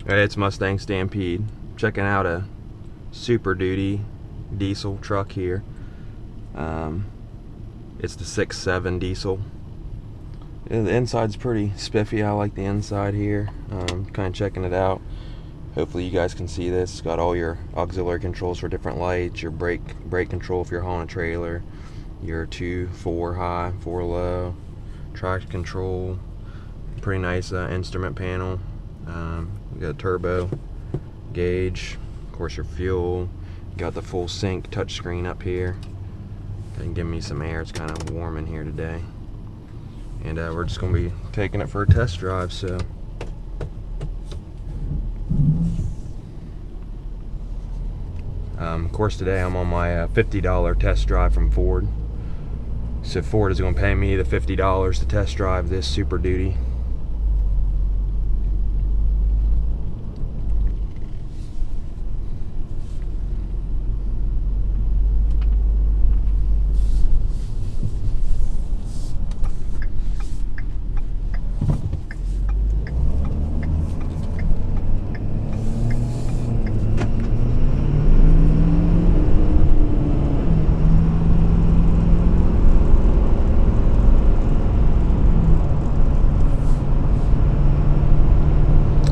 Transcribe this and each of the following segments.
Hey, it's Mustang Stampede. Checking out a Super Duty diesel truck here. It's the 6.7 diesel. Yeah, the inside's pretty spiffy. I like the inside here. Kind of checking it out. Hopefully you guys can see this. It's got all your auxiliary controls for different lights, your brake control if you're hauling a trailer, your 2, 4 high, 4 low, traction control. Pretty nice instrument panel. You got a turbo gauge, of course your fuel. You got the full sync touchscreen up here. And give me some air. It's kind of warm in here today, and we're just going to be taking it for a test drive. So of course today I'm on my $50 test drive from Ford. So Ford is going to pay me the $50 to test drive this Super Duty.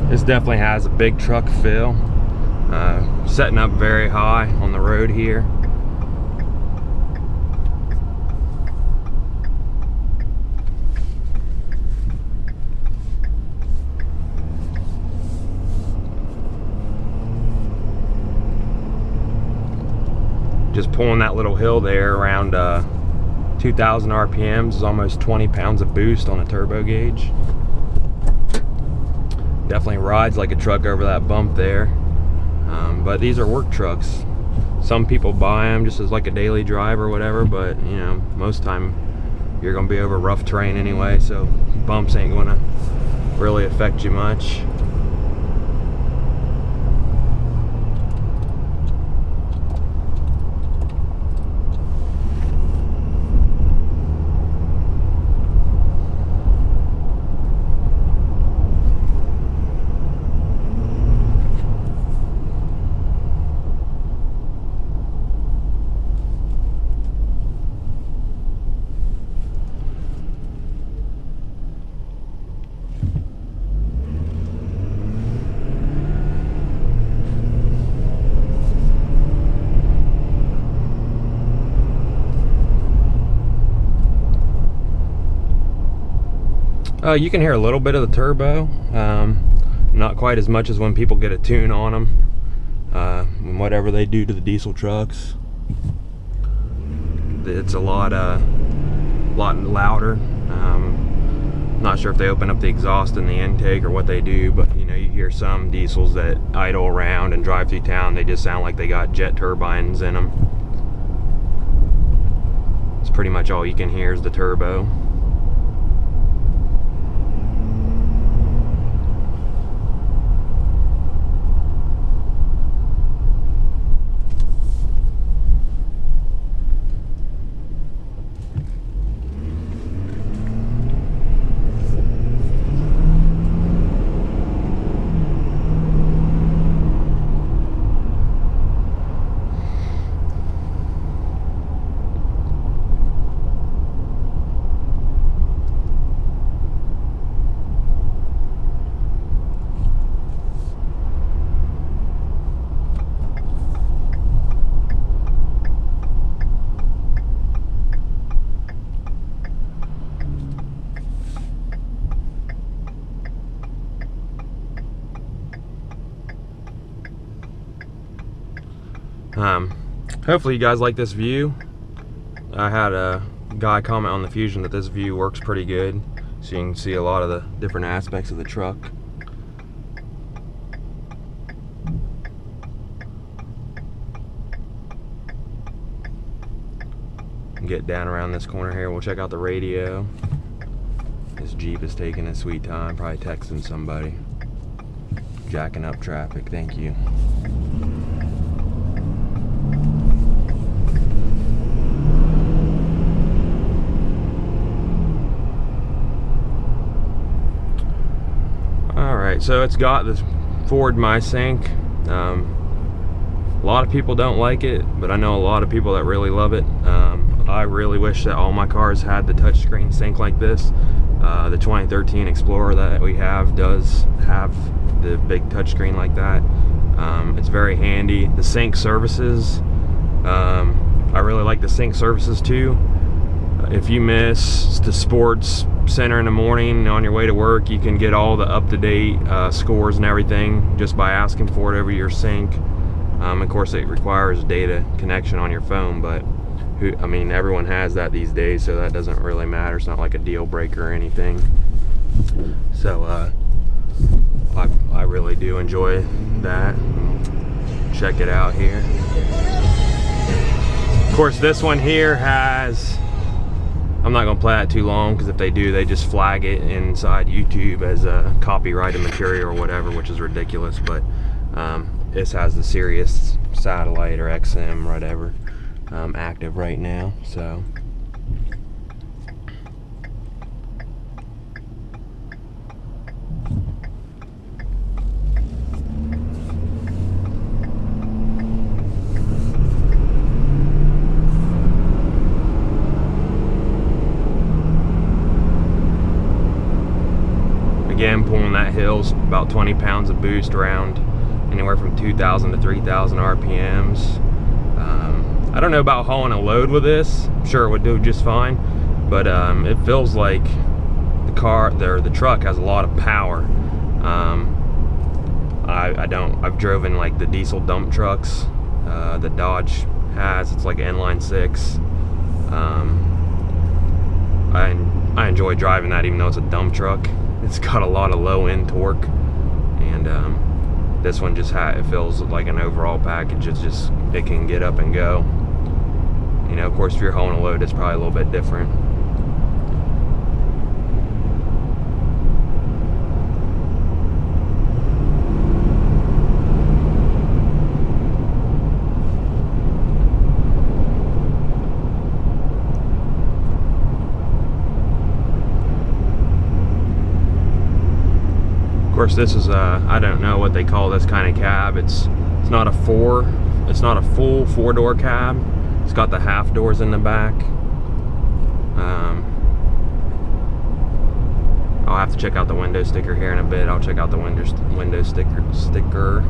This definitely has a big truck feel. Setting up very high on the road here. Just pulling that little hill there around 2,000 RPMs is almost 20 pounds of boost on a turbo gauge. Definitely rides like a truck over that bump there. But these are work trucks. Some people buy them just as like a daily drive or whatever, but you know, most time you're gonna be over rough terrain anyway, so bumps ain't gonna really affect you much. You can hear a little bit of the turbo, not quite as much as when people get a tune on them. Whatever they do to the diesel trucks, it's a lot louder. Not sure if they open up the exhaust in the intake or what they do, but you know, you hear some diesels that idle around and drive through town, they just sound like they got jet turbines in them. It's pretty much all you can hear is the turbo. Hopefully you guys like this view. I had a guy comment on the Fusion that this view works pretty good, so you can see a lot of the different aspects of the truck. Get down around this corner here. We'll check out the radio. This Jeep is taking a sweet time, probably texting somebody. Jacking up traffic, thank you. Alright, so it's got this Ford MySync. A lot of people don't like it, but I know a lot of people that really love it. I really wish that all my cars had the touchscreen sync like this. The 2013 Explorer that we have does have the big touchscreen like that. It's very handy. The sync services, I really like the sync services too. If you miss the sports center in the morning on your way to work, you can get all the up-to-date scores and everything just by asking for it over your sync. Of course, it requires data connection on your phone, but I mean, everyone has that these days, so that doesn't really matter. It's not like a deal breaker or anything. So I really do enjoy that. Check it out here. Of course, this one here has, I'm not going to play that too long, because if they do, they just flag it inside YouTube as a copyrighted material or whatever, which is ridiculous. But this has the Sirius satellite or XM, whatever, active right now. So again, pulling that hill's about 20 pounds of boost around anywhere from 2,000 to 3,000 RPMs. I don't know about hauling a load with this. I'm sure it would do just fine, but it feels like the truck has a lot of power. I've driven like the diesel dump trucks that Dodge has. It's like an inline 6. I enjoy driving that, even though it's a dump truck. It's got a lot of low end torque, and this one just it feels like an overall package. It can get up and go. You know, of course, if you're hauling a load, it's probably a little bit different. Of course, this is I don't know what they call this kind of cab. It's not a full 4-door cab. It's got the half doors in the back. I'll have to check out the window sticker here in a bit. I'll check out the window sticker.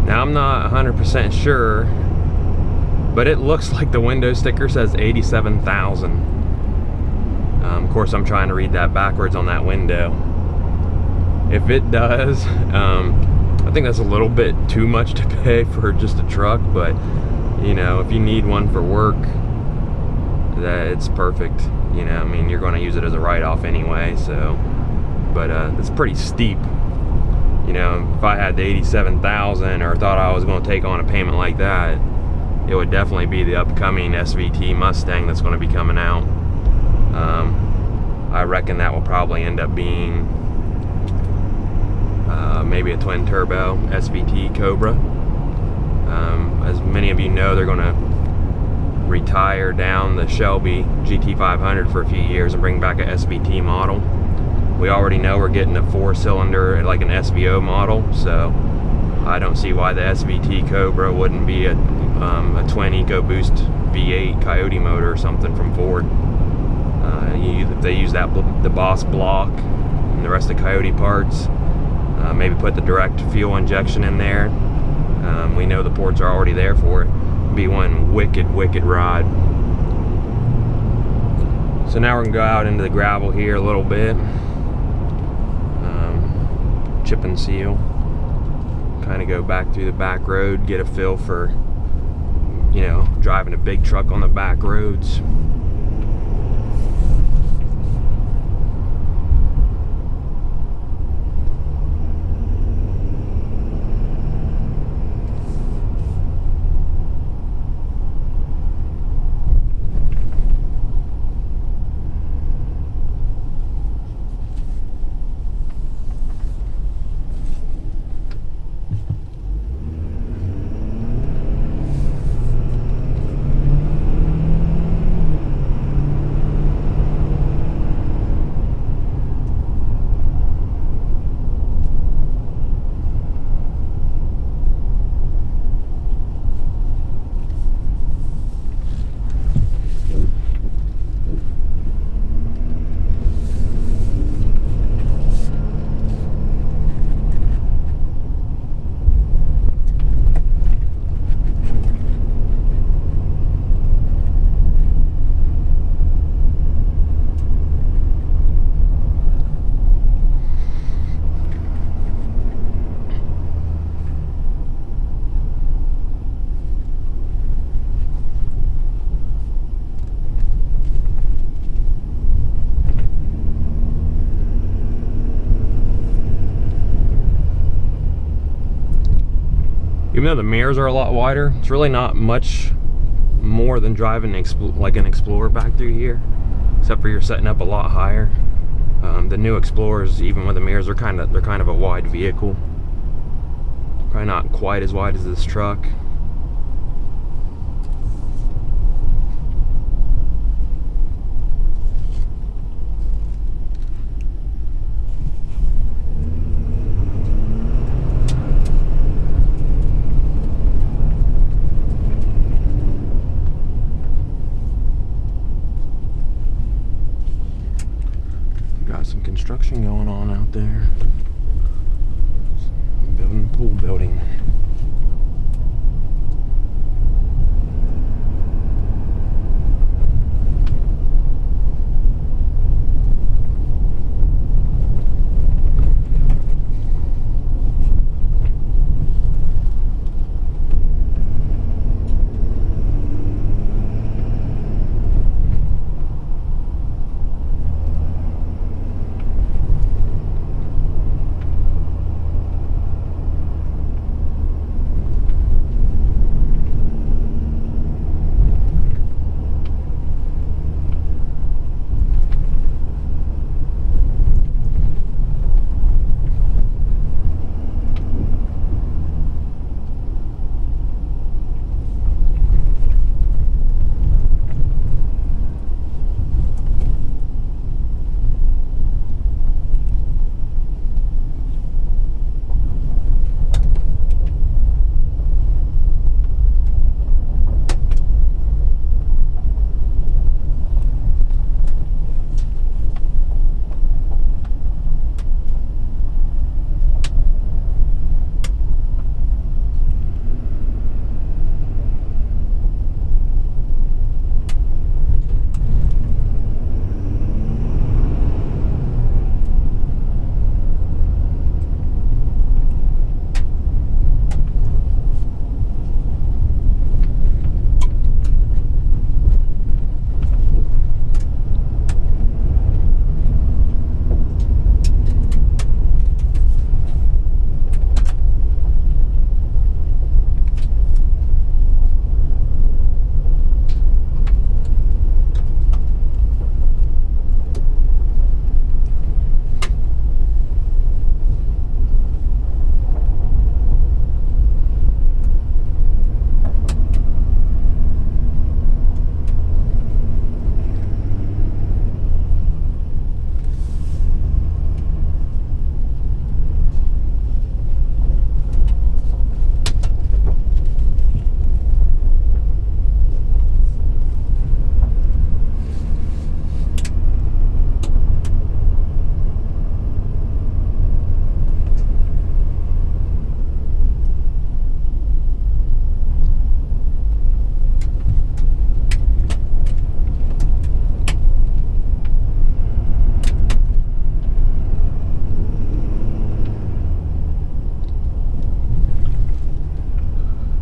Now, I'm not 100% sure, but it looks like the window sticker says 87,000. Of course, I'm trying to read that backwards on that window. If it does, I think that's a little bit too much to pay for just a truck, but you know, if you need one for work, that it's perfect. You know, I mean, you're going to use it as a write-off anyway, so, but it's pretty steep. You know, if I had the 87,000 or thought I was going to take on a payment like that, it would definitely be the upcoming SVT Mustang that's going to be coming out. I reckon that will probably end up being maybe a twin turbo SVT Cobra. As many of you know, they're going to retire down the Shelby GT500 for a few years and bring back a SVT model. We already know we're getting a 4-cylinder, like an SVO model, so I don't see why the SVT Cobra wouldn't be a twin EcoBoost V8 Coyote motor or something from Ford. If they use the Boss block and the rest of the Coyote parts, maybe put the direct fuel injection in there. We know the ports are already there for it. It'd be one wicked ride. So now we're gonna go out into the gravel here a little bit. Chip and seal, kind of go back through the back road, get a feel for, you know, driving a big truck on the back roads. Even though the mirrors are a lot wider, it's really not much more than driving like an Explorer back through here, except for you're setting up a lot higher. The new Explorers, even with the mirrors, they're kind of a wide vehicle. Probably not quite as wide as this truck. Got some construction going on out there. Building a pool building.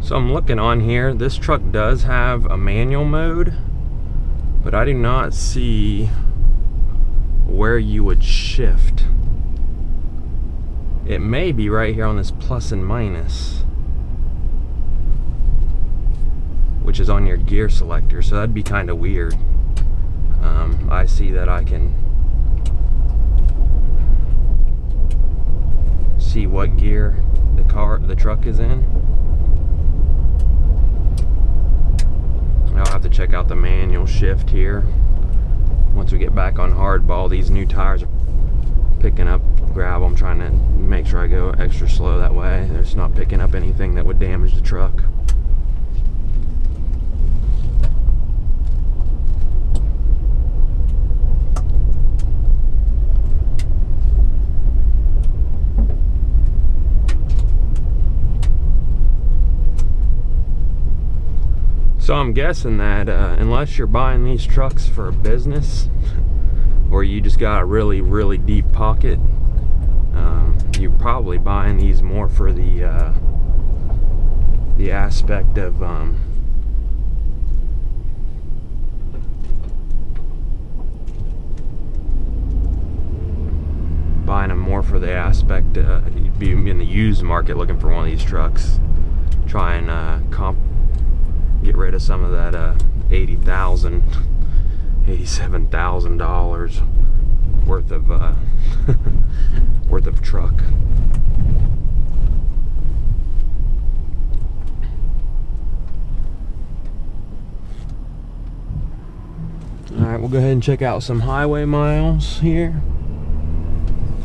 So I'm looking on here, this truck does have a manual mode, but I do not see where you would shift. It may be right here on this plus and minus, which is on your gear selector, so that'd be kind of weird. I see that I can see what gear the truck is in. I'll have to check out the manual shift here once we get back on hardball. These new tires are picking up gravel. I'm trying to make sure I go extra slow, that way it's not picking up anything that would damage the truck. So I'm guessing that unless you're buying these trucks for a business or you just got a really, really deep pocket, you're probably buying these more for the aspect of buying them more for the aspect you'd be in the used market looking for one of these trucks. try and get rid of some of that $80,000, $87,000 worth of worth of truck. Alright, we'll go ahead and check out some highway miles here.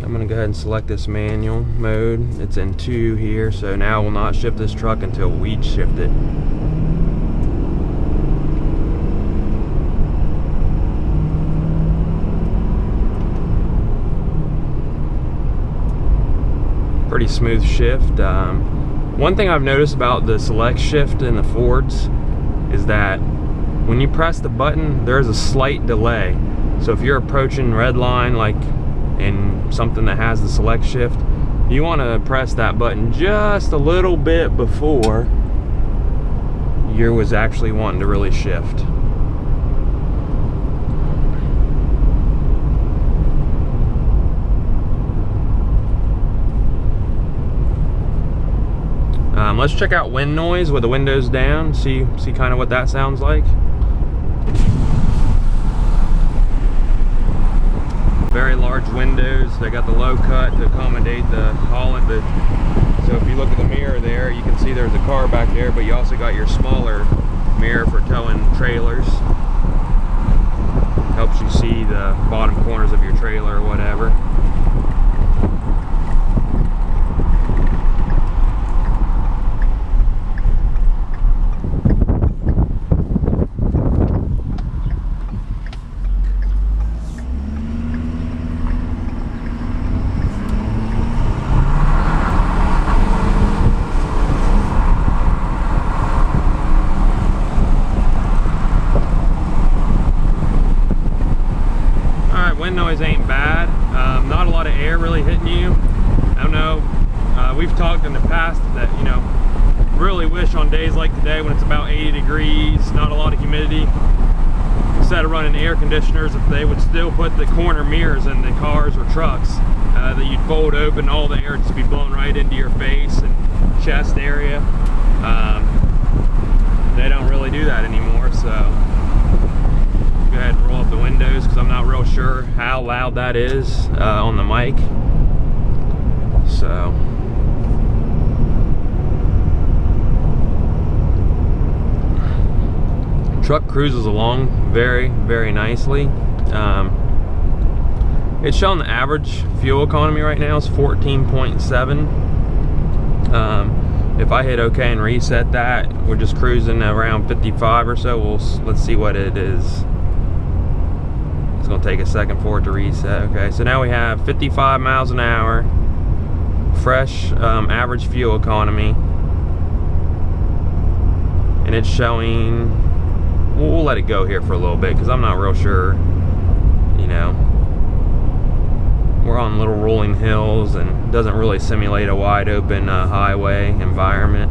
I'm going to go ahead and select this manual mode. It's in 2 here, so now we'll not shift this truck until we shift it. Pretty smooth shift. One thing I've noticed about the select shift in the Fords is that when you press the button, there's a slight delay. So if you're approaching red line, like in something that has the select shift, you want to press that button just a little bit before you was actually wanting to really shift. Let's check out wind noise with the windows down, see kind of what that sounds like. Very large windows. They got the low cut to accommodate the Holland. So if you look at the mirror there, you can see there's a car back there, but you also got your smaller mirror for towing trailers. Helps you see the bottom corners of your trailer or whatever. Wind noise ain't bad. Not a lot of air really hitting you. I don't know. We've talked in the past that, you know, really wish on days like today when it's about 80 degrees, not a lot of humidity, instead of running air conditioners, if they would still put the corner mirrors in the cars or trucks, that you'd fold open, all the air just be blowing right into your face and chest area. They don't really do that anymore, so go ahead and roll up the windows because I'm not real sure how loud that is on the mic. So truck cruises along very, very nicely. It's showing the average fuel economy right now is 14.7. If I hit OK and reset that, we're just cruising around 55 or so. Let's see what it is. It's going to take a second for it to reset. Okay, so now we have 55 miles an hour, fresh average fuel economy, and it's showing. We'll let it go here for a little bit because I'm not real sure. You know, we're on little rolling hills and doesn't really simulate a wide open highway environment.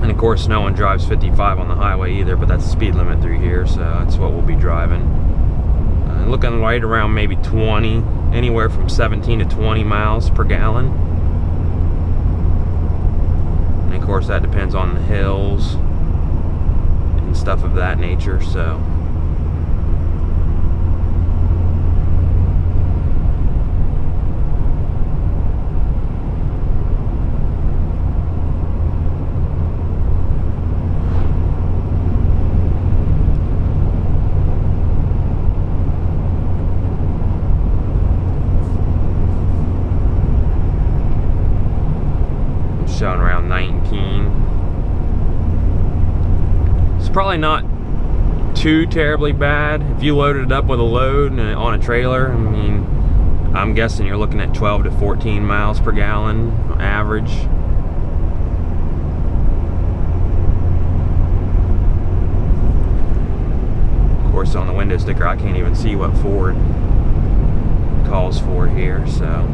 And of course no one drives 55 on the highway either, but that's the speed limit through here, so that's what we'll be driving. Looking right around maybe 20, anywhere from 17 to 20 miles per gallon. And of course that depends on the hills and stuff of that nature, so showing around 19. It's probably not too terribly bad. If you loaded it up with a load on a trailer, I mean, I'm guessing you're looking at 12 to 14 miles per gallon average. Of course, on the window sticker, I can't even see what Ford calls for here, so.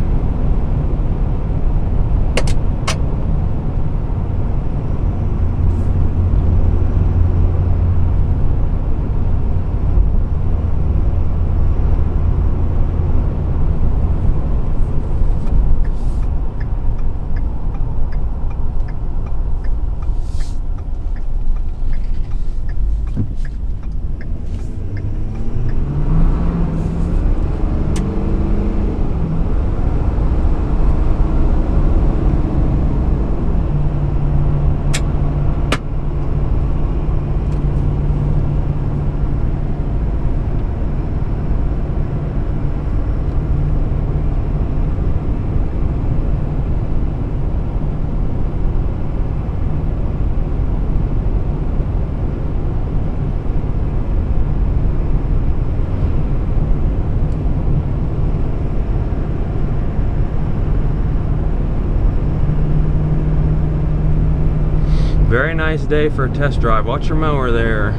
Very nice day for a test drive. Watch your mower there.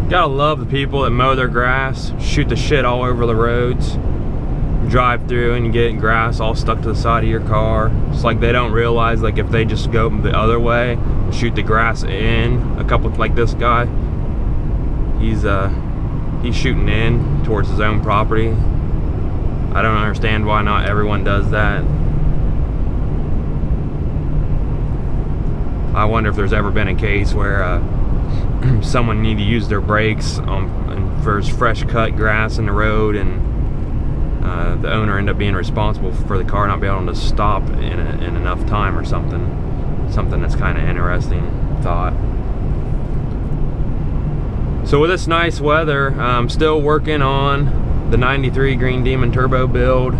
Gotta love the people that mow their grass, shoot the shit all over the roads, drive through and you get grass all stuck to the side of your car. It's like they don't realize, like, if they just go the other way, shoot the grass in, a couple, like this guy, he's shooting in towards his own property. I don't understand why not everyone does that. I wonder if there's ever been a case where someone need to use their brakes for fresh cut grass in the road, and the owner ended up being responsible for the car not being able to stop in enough time or something. Something that's kind of interesting thought. So with this nice weather, I'm still working on the 93 Green Demon Turbo build.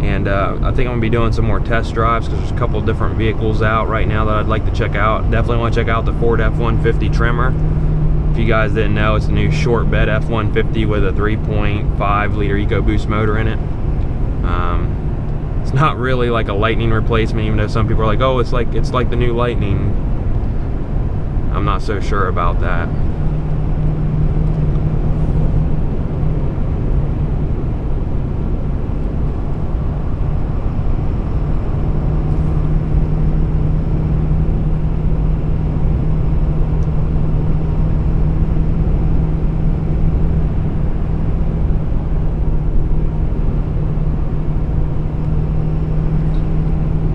And I think I'm gonna be doing some more test drives because there's a couple different vehicles out right now that I'd like to check out. Definitely want to check out the Ford F-150 Tremor. If you guys didn't know, it's a new short bed F-150 with a 3.5 liter EcoBoost motor in it. It's not really like a Lightning replacement, even though some people are like, oh, it's like the new Lightning. I'm not so sure about that.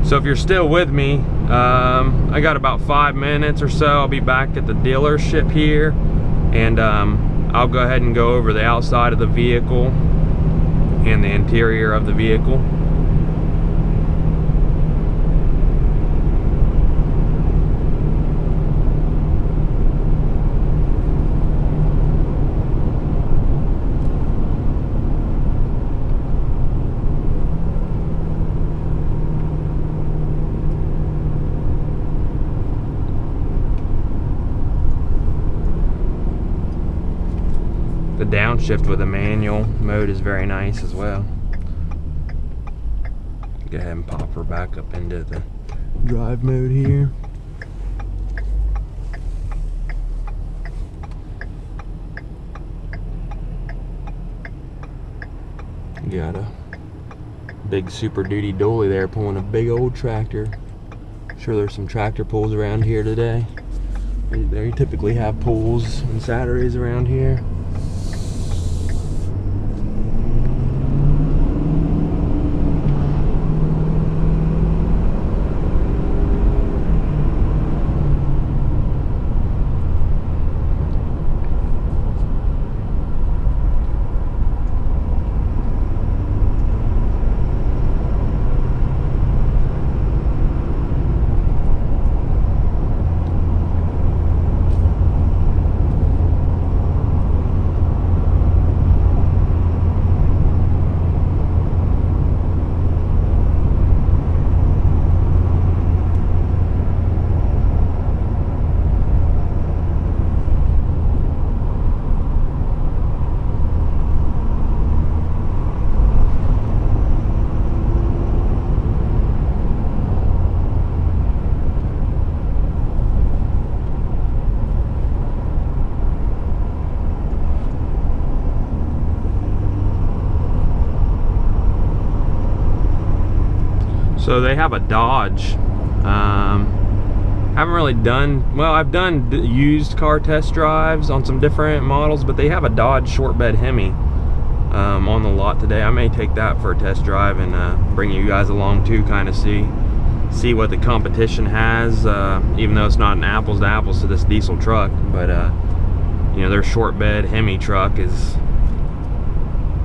So if you're still with me, I got about 5 minutes or so. I'll be back at the dealership here, and I'll go ahead and go over the outside of the vehicle and the interior of the vehicle. The downshift with a manual mode is very nice as well. Go ahead and pop her back up into the drive mode here. Got a big Super Duty dolly there pulling a big old tractor. Sure, there's some tractor pulls around here today. They typically have pulls on Saturdays around here. So they have a Dodge. Haven't really done, well, I've done used car test drives on some different models, but they have a Dodge short bed Hemi on the lot today. I may take that for a test drive and bring you guys along too, kind of see what the competition has, even though it's not an apples to apples to this diesel truck. But you know, their short bed Hemi truck is,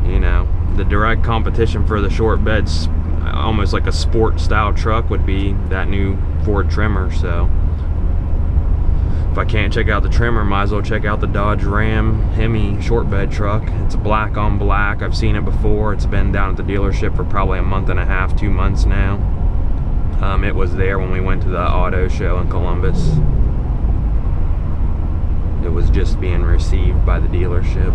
you know, the direct competition for the short beds, almost like a sport style truck, would be that new Ford Tremor. So if I can't check out the Tremor, might as well check out the Dodge Ram Hemi short bed truck. It's black on black. I've seen it before. It's been down at the dealership for probably a month and a half, 2 months now. It was there when we went to the auto show in Columbus. It was just being received by the dealership.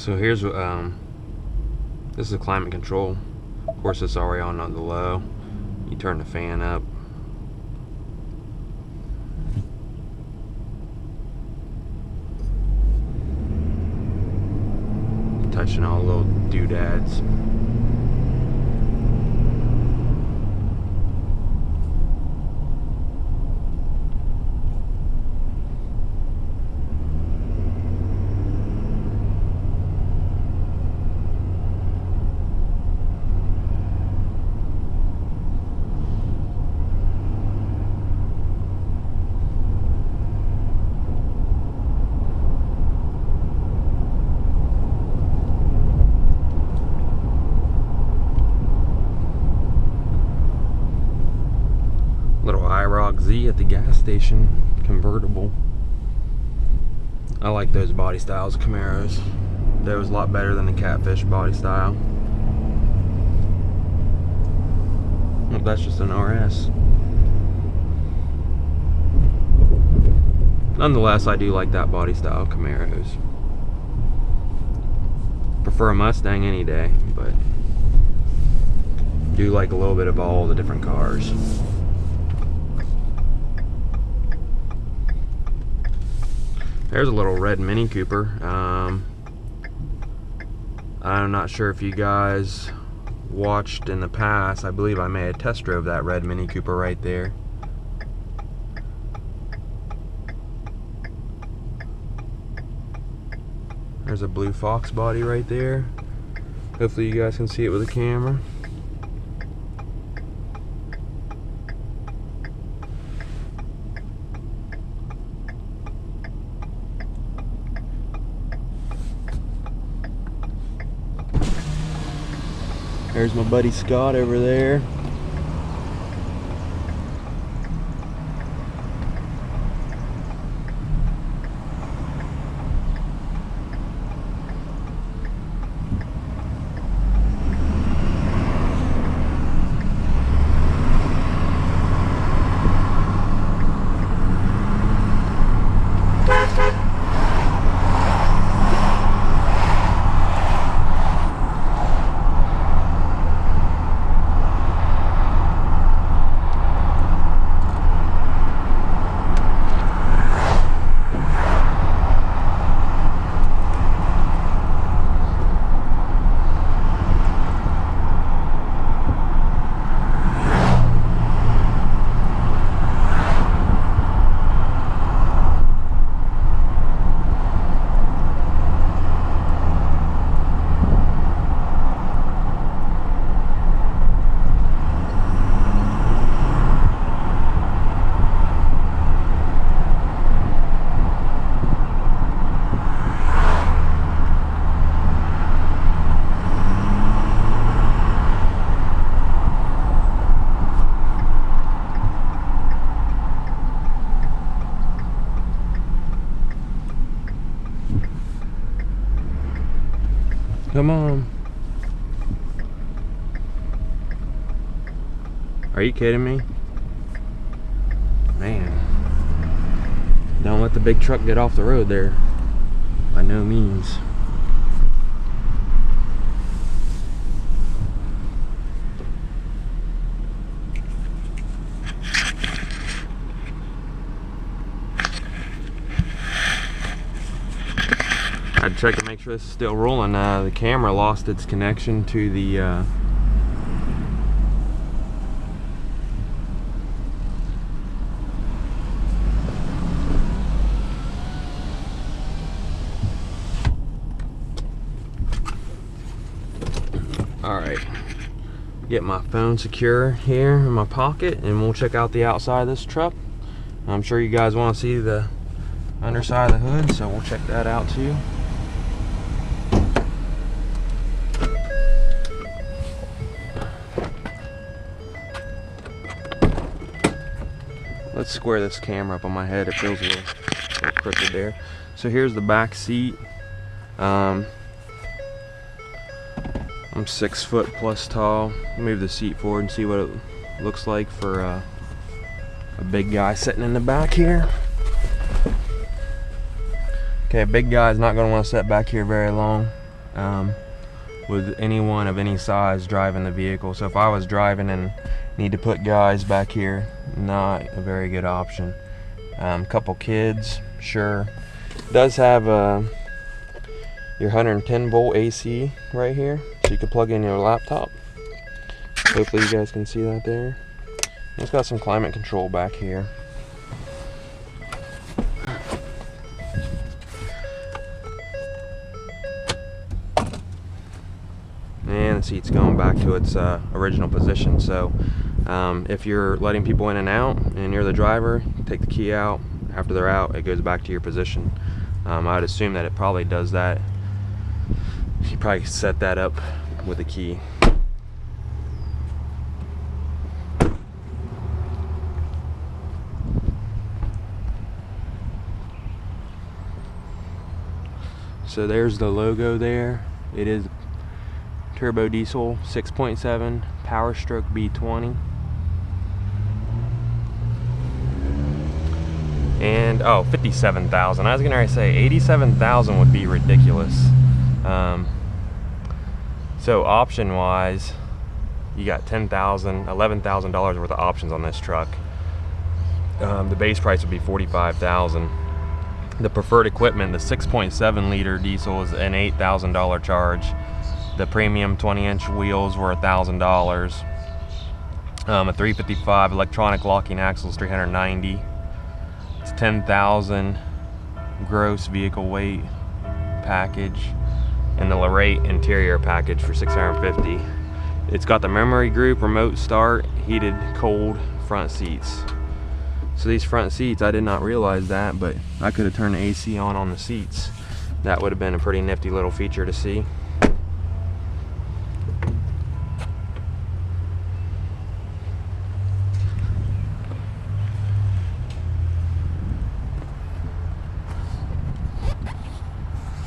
So here's this is a climate control. Of course, it's already on the low. You turn the fan up. Touching all the little doodads. Little IROC Z at the gas station convertible. I like those body styles, Camaros. That was a lot better than the Catfish body style. Well, that's just an RS. Nonetheless, I do like that body style Camaros. Prefer a Mustang any day, but do like a little bit of all the different cars. There's a little red Mini Cooper. I'm not sure if you guys watched in the past. I believe I may have test drove that red Mini Cooper right there. There's a blue Fox body right there. Hopefully you guys can see it with a camera. There's my buddy Scott over there. Come on. Are you kidding me? Man. Don't let the big truck get off the road there. By no means. I'd check to make sure this is still rolling. The camera lost its connection to the Alright, get my phone secure here in my pocket and we'll check out the outside of this truck. I'm sure you guys want to see the underside of the hood, so we'll check that out too. Let's square this camera up on my head. It feels a little crooked there. So here's the back seat. I'm 6 foot plus tall. Move the seat forward and see what it looks like for a big guy sitting in the back here. Okay, a big guy is not going to want to sit back here very long. with anyone of any size driving the vehicle. So if I was driving and need to put guys back here, not a very good option. Couple kids, sure. It does have your 110 volt AC right here, so you can plug in your laptop. Hopefully you guys can see that there. It's got some climate control back here. And the seat's going back to its original position. So if you're letting people in and out and you're the driver, take the key out. After they're out, it goes back to your position. I would assume that it probably does that. You probably set that up with a key. So there's the logo there. It is turbo diesel 6.7 Power Stroke B20. And oh, 57,000. I was gonna say 87,000 would be ridiculous. So option wise, you got $11,000 worth of options on this truck. The base price would be $45,000. The preferred equipment, the 6.7 liter diesel, is an $8,000 charge. The premium 20-inch wheels were $1,000. A 355 electronic locking axles, $390. It's $10,000 gross vehicle weight package, and the Larate interior package for $650. It's got the memory group, remote start, heated cold front seats. So these front seats, I did not realize that, but I could have turned the AC on the seats. That would have been a pretty nifty little feature to see.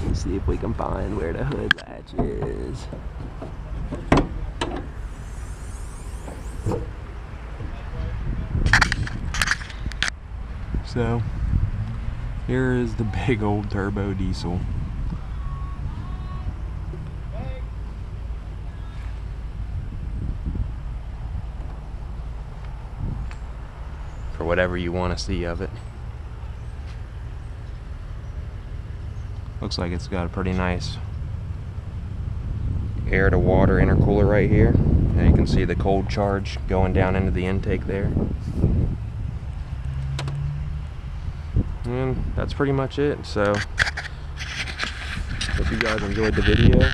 Let's see if we can find where the hood latch is. So here is the big old turbo diesel. For whatever you want to see of it. Looks like it's got a pretty nice air to water intercooler right here. And you can see the cold charge going down into the intake there. And that's pretty much it. So hope you guys enjoyed the video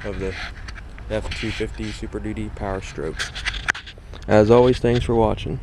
of the F250 Super Duty Power Stroke. As always, thanks for watching.